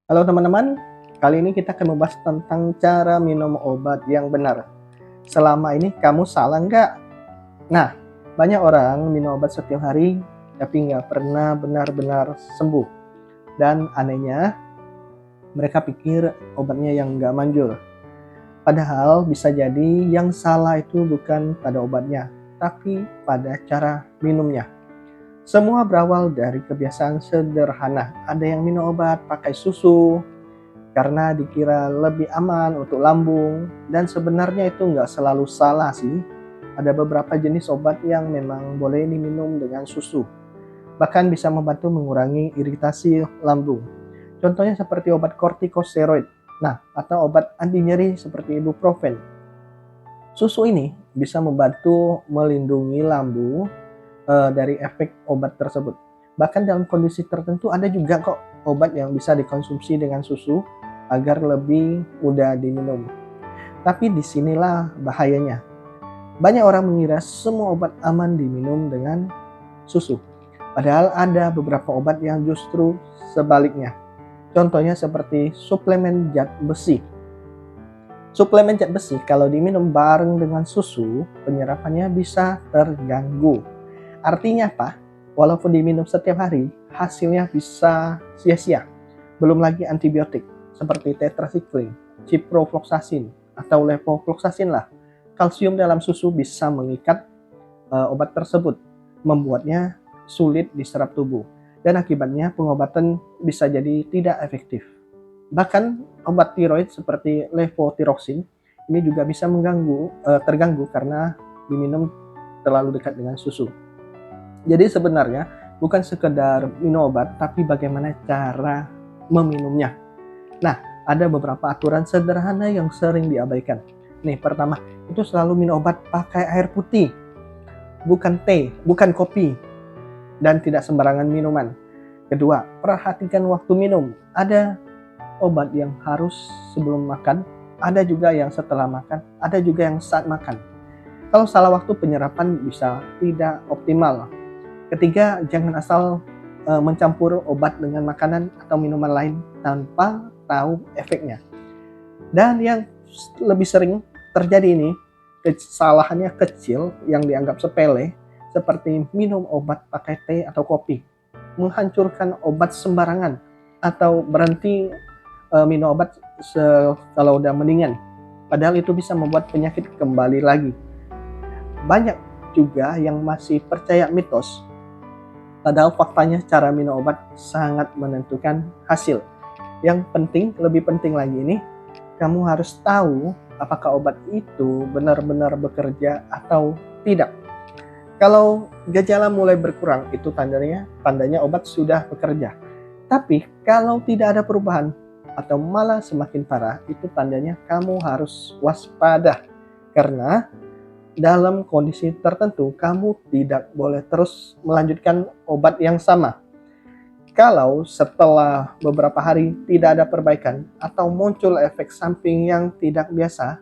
Halo teman-teman, kali ini kita akan membahas tentang cara minum obat yang benar. Selama ini kamu salah nggak? Nah, banyak orang minum obat setiap hari, tapi nggak pernah benar-benar sembuh. Dan anehnya, mereka pikir obatnya yang nggak manjur. Padahal bisa jadi yang salah itu bukan pada obatnya, tapi pada cara minumnya. Semua berawal dari kebiasaan sederhana. Ada yang minum obat pakai susu, karena dikira lebih aman untuk lambung, dan sebenarnya itu nggak selalu salah sih. Ada beberapa jenis obat yang memang boleh diminum dengan susu, bahkan bisa membantu mengurangi iritasi lambung. Contohnya seperti obat kortikosteroid, atau obat anti nyeri seperti ibuprofen. Susu ini bisa membantu melindungi lambung dari efek obat tersebut. Bahkan dalam kondisi tertentu ada juga kok obat yang bisa dikonsumsi dengan susu agar lebih mudah diminum. Tapi disinilah bahayanya. Banyak orang mengira semua obat aman diminum dengan susu. Padahal ada beberapa obat yang justru sebaliknya. Contohnya seperti suplemen zat besi. Suplemen zat besi kalau diminum bareng dengan susu, penyerapannya bisa terganggu. Artinya apa? Walaupun diminum setiap hari, hasilnya bisa sia-sia. Belum lagi antibiotik seperti tetracycline, ciprofloxacin, atau levofloxacin lah. Kalsium dalam susu bisa mengikat obat tersebut, membuatnya sulit diserap tubuh, dan akibatnya pengobatan bisa jadi tidak efektif. Bahkan obat tiroid seperti levothyroxine ini juga bisa terganggu karena diminum terlalu dekat dengan susu. Jadi sebenarnya bukan sekedar minum obat, tapi bagaimana cara meminumnya. Nah, ada beberapa aturan sederhana yang sering diabaikan. Nih, pertama, itu selalu minum obat pakai air putih, bukan teh, bukan kopi, dan tidak sembarangan minuman. Kedua, perhatikan waktu minum. Ada obat yang harus sebelum makan, ada juga yang setelah makan, ada juga yang saat makan. Kalau salah waktu, penyerapan bisa tidak optimal. Ketiga, jangan asal mencampur obat dengan makanan atau minuman lain tanpa tahu efeknya. Dan yang lebih sering terjadi ini, kesalahannya kecil yang dianggap sepele, seperti minum obat pakai teh atau kopi, menghancurkan obat sembarangan, atau berhenti minum obat kalau udah mendingan. Padahal itu bisa membuat penyakit kembali lagi. Banyak juga yang masih percaya mitos, padahal faktanya cara minum obat sangat menentukan hasil. Yang penting, lebih penting lagi ini, kamu harus tahu apakah obat itu benar-benar bekerja atau tidak. Kalau gejala mulai berkurang, itu tandanya obat sudah bekerja. Tapi kalau tidak ada perubahan atau malah semakin parah, itu tandanya kamu harus waspada. Karena dalam kondisi tertentu, kamu tidak boleh terus melanjutkan obat yang sama. Kalau setelah beberapa hari tidak ada perbaikan atau muncul efek samping yang tidak biasa,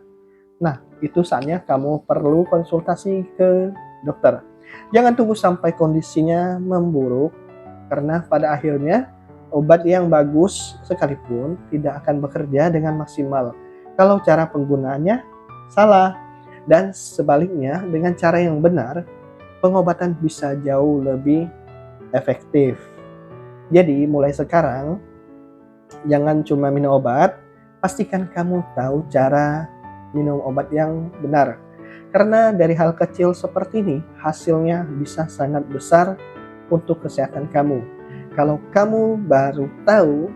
itu saatnya kamu perlu konsultasi ke dokter. Jangan tunggu sampai kondisinya memburuk, karena pada akhirnya obat yang bagus sekalipun tidak akan bekerja dengan maksimal kalau cara penggunaannya salah. Dan sebaliknya, dengan cara yang benar, pengobatan bisa jauh lebih efektif. Jadi mulai sekarang, jangan cuma minum obat, pastikan kamu tahu cara minum obat yang benar. Karena dari hal kecil seperti ini, hasilnya bisa sangat besar untuk kesehatan kamu. Kalau kamu baru tahu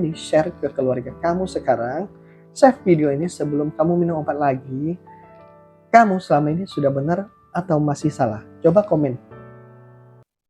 ini, share ke keluarga kamu sekarang, save video ini sebelum kamu minum obat lagi. Kamu selama ini sudah benar atau masih salah? Coba komen.